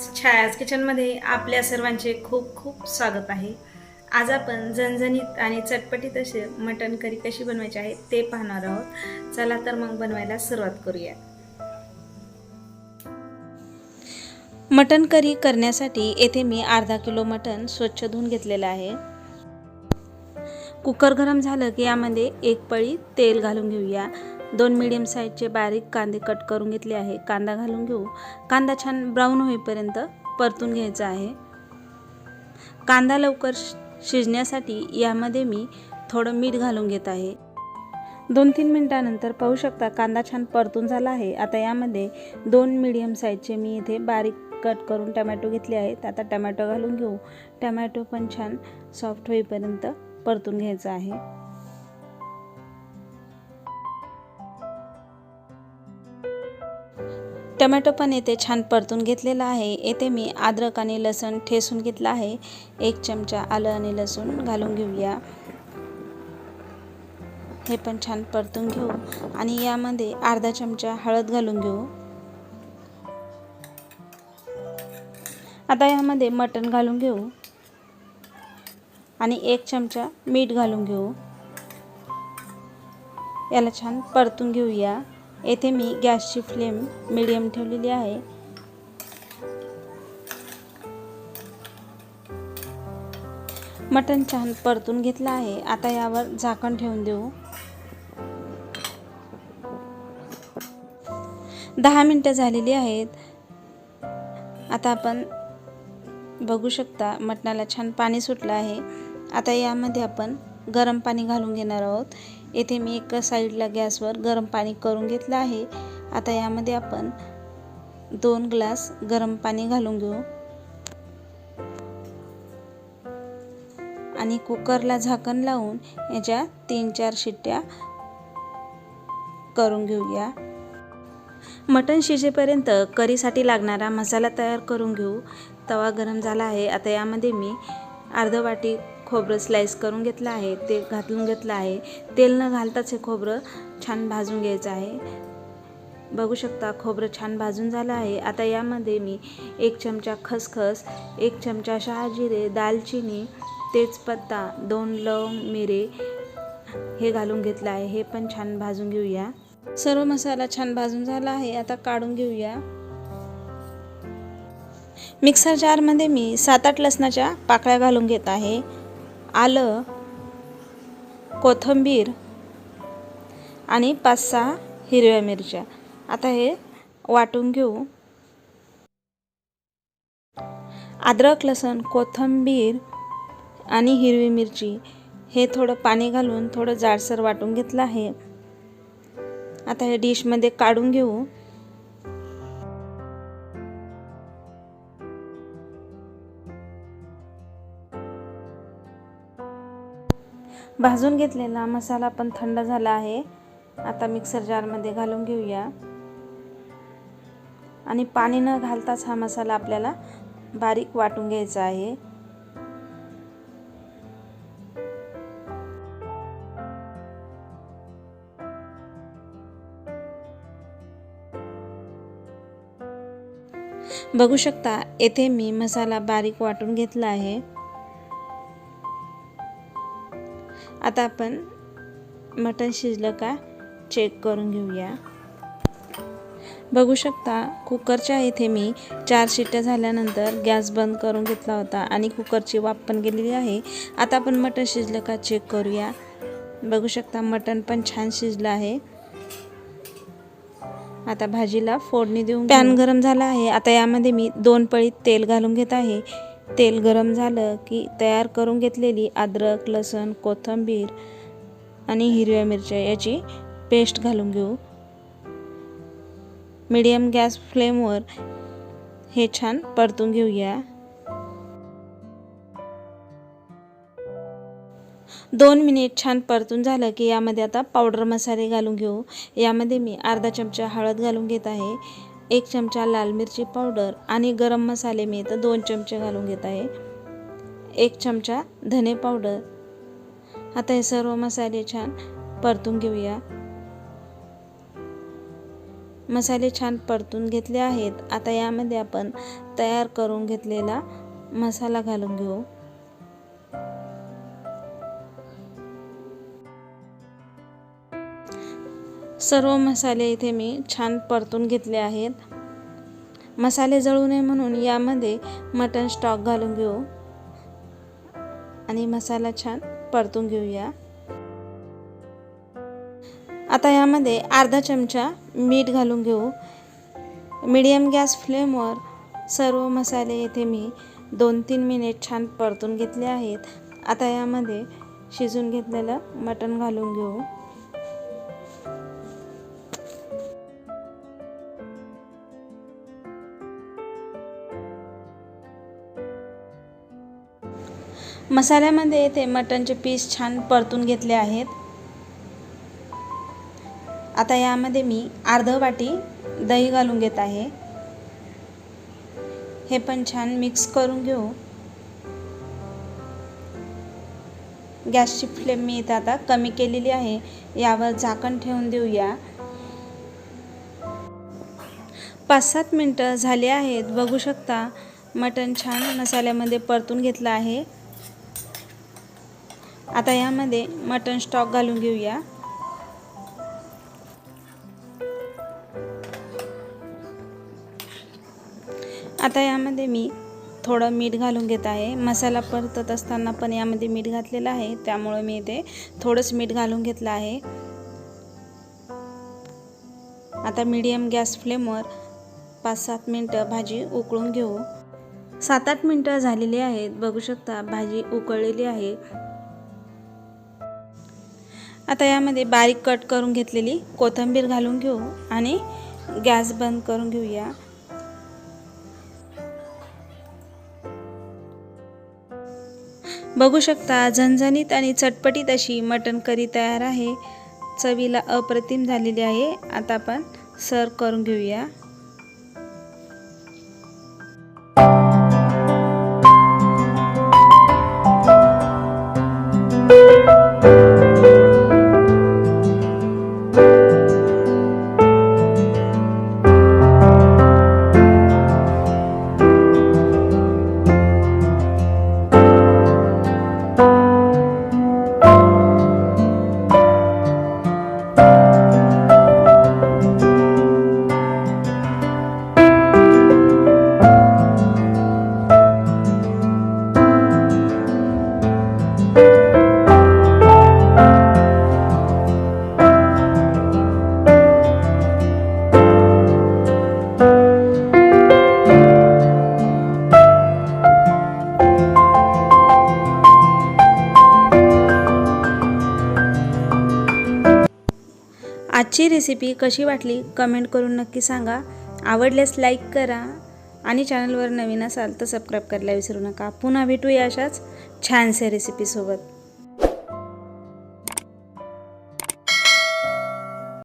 छायाज किचनमध्ये आपल्या सर्वांचे खूप खूप स्वागत आहे। आज आपण झणझणीत आणि चटपटीत असे मटण करी कशी बनवायची आहे ते पाहणार आहोत। चला तर मग बनवायला सुरुवात करूया। मटण करी करण्यासाठी येथे मी अर्धा किलो मटण स्वच्छ धुवून घेतलेले आहे। कुकर गरम झालं की यामध्ये एक पळी तेल घालून घेऊया। 2 मीडियम साईजचे बारीक कांदे कट करून घेतले आहे। कांदा घालून घेऊ। कांदा छान ब्राऊन होईपर्यंत परतून घ्यायचा आहे। कांदा लवकर शिजण्यासाठी यामध्ये मी थोडं मीठ घालून घेत आहे। 2-3 मिनिटांनंतर पाहू शकता कांदा छान परतून झाला आहे। आता यामध्ये 2 मीडियम साईजचे मी इथे बारीक कट करून टोमॅटो घेतले आहेत। आता टोमॅटो घालून घेऊ। टोमॅटो पण छान सॉफ्ट होईपर्यंत परतून घ्यायचा आहे। टोमॅटो पण येथे छान परतून घेतलेला आहे। येथे मी अद्रक आणि लसूण ठेचून घेतला आहे। 1 चमचा आलं आणि लसूण घालून घेऊया। हे पण छान परतून घेऊ आणि यामध्ये अर्धा चमचा हळद घालून घेऊ। आता यामध्ये मटण घालून घेऊ आणि 1 चमचा मीठ घालून घेऊ। याला छान परतून घेऊया। येथे मी गॅसची फ्लेम मीडियम ठेवलेली आहे। मटण छान परतून घेतला आहे। आता यावर झाकण ठेवून देऊ। 10 मिनिटे झालेली आहेत। आता आपण बघू शकता मटणाला छान पाणी सुटलं आहे। आता यामध्ये आपण गरम पाणी घालून घेणार आहोत। येथे मी एका साईडला गॅसवर गरम पाणी करून घेतलं आहे। आता यामध्ये आपण 2 ग्लास गरम पाणी घालून घेऊ आणि कुकरला झाकण लावून याच्या 3-4 शिट्ट्या करून घेऊया। मटण शिजेपर्यंत करीसाठी लागणारा मसाला तयार करून घेऊ। तवा गरम झाला आहे। आता यामध्ये मी अर्धा वाटी खोबरं स्लाइस करून घेतलं आहे, ते घालून घेतलं आहे। तेल न घालताच हे खोबरं छान भाजून घ्यायचं आहे। बघू शकता खोबरं छान भाजून झालं आहे। आता यामध्ये मी 1 चमचा खसखस, 1 चमचा शहाजिरे, दालचिनी, तेजपत्ता, 2 लवंग, मिरे हे घालून घेतलं आहे। हे पण छान भाजून घेऊया। सर्व मसाला छान भाजून झाला आहे। आता काढून घेऊया। मिक्सर जारमध्ये मी 7-8 लसणाच्या पाकळ्या घालून घेत आहे। आलं, कोथिंबीर आणि 5-6 हिरव्या मिरच्या। आता हे वाटून घेऊ। अद्रक, लसूण, कोथिंबीर आणि हिरवी मिरची हे थोडं पाणी घालून थोडं जाडसर वाटून घेतलं आहे। आता हे डिशमध्ये काढून घेऊ। भाजून घेतलेला मसाला पण थंड झाला आहे। आता मिक्सर जारमध्ये घालून घेऊया आणि पाणी न घालताच हा मसाला आपल्याला बारीक वाटून घ्यायचा आहे। बघू शकता येथे मी मसाला बारीक वाटून घेतला आहे। आता आपण मटण शिजलं का चेक करून घेऊया। बघू शकता कुकरच्या इथे मी 4 शिट्ट्या झाल्यानंतर गॅस बंद करून घेतला होता आणि कुकरची वाफ पण गेलेली आहे। आता आपण मटण शिजलं का चेक करूया। बघू शकता मटण पण छान शिजलं आहे। आता भाजीला फोडणी देऊन पॅन गरम झाला आहे। आता यामध्ये मी 2 पळी तेल घालून घेत आहे। तेल गरम झालं की तयार करून घेतलेली अद्रक, लसूण, कोथिंबीर आणि हिरव्या मिरच्या याची पेस्ट घालून घेऊ। मीडियम गॅस फ्लेमवर हे छान परतून घेऊया। 2 मिनिट छान परतून झालं की यामध्ये आता पावडर मसाले घालून घेऊ। यामध्ये मी अर्धा चमचा हळद घालून घेत आहे, 1 चमचा लाल मिरची पावडर आणि गरम मसाले मी इथं 2 चमचे घालून घेत आहे, 1 चमचा धने पावडर। आता हे सर्व मसाले छान परतून घेऊया। मसाले छान परतून घेतले आहेत. आता यामध्ये आपण तयार करून घेतलेला मसाला घालून घेऊ. सर्व मसाले इथे मी छान परतून घेतले आहेत. मसाले जळू नये म्हणून यामध्ये मटण स्टॉक घालून घेऊ आणि मसाला छान परतून घेऊया. आता यामध्ये अर्धा चमचा मीठ घालून घेऊ. मीडियम गॅस फ्लेमवर सर्व मसाले येथे मी 2-3 मिनिट छान परतून घेतले आहेत. आता यामध्ये शिजून घेतलेलं मटण घालून घेऊ. मसाल्यामध्ये येथे मटणचे पीस छान परतून घेतले आहेत. आता यामध्ये मी अर्धा वाटी दही घालून घेत आहे. हे पण छान मिक्स करून घेऊ. गॅसची फ्लेम मी इथे आता कमी केलेली आहे. यावर झाकण ठेवून देऊया. 5-7 मिनिटं झाले आहेत. बघू शकता मटण छान मसाल्यामध्ये परतून घेतलं आहे. आता यामध्ये मटण स्टॉक घालून घेऊया. आता यामध्ये मी थोडं मीठ घालून घेत आहे. मसाला परतत असताना पण यामध्ये मीठ घातलेलं आहे, त्यामुळे मी इथे थोडंच मीठ घालून घेतलं आहे. आता मीडियम गॅस फ्लेमवर 5-7 मिनिटं भाजी उकळून घेऊ. 7-8 मिनिटं झालेली आहेत. बघू शकता भाजी उकळलेली आहे. आता यामध्ये बारीक कट करून घेतलेली कोथिंबीर घालून घेऊ आणि गॅस बंद करून घेऊया. बघू शकता झणझणीत आणि चटपटीत अशी मटण करी तयार आहे. चवीला अप्रतिम झालेली आहे. आता आपण सर्व करून घेऊया. आजची रेसिपी कशी वाटली कमेंट करून नक्की सांगा. आवडल्यास लाईक करा आणि चॅनलवर नवीन असाल तर सबस्क्राईब करायला विसरू नका. पुन्हा भेटूया अशाच छानशा रेसिपीसोबत.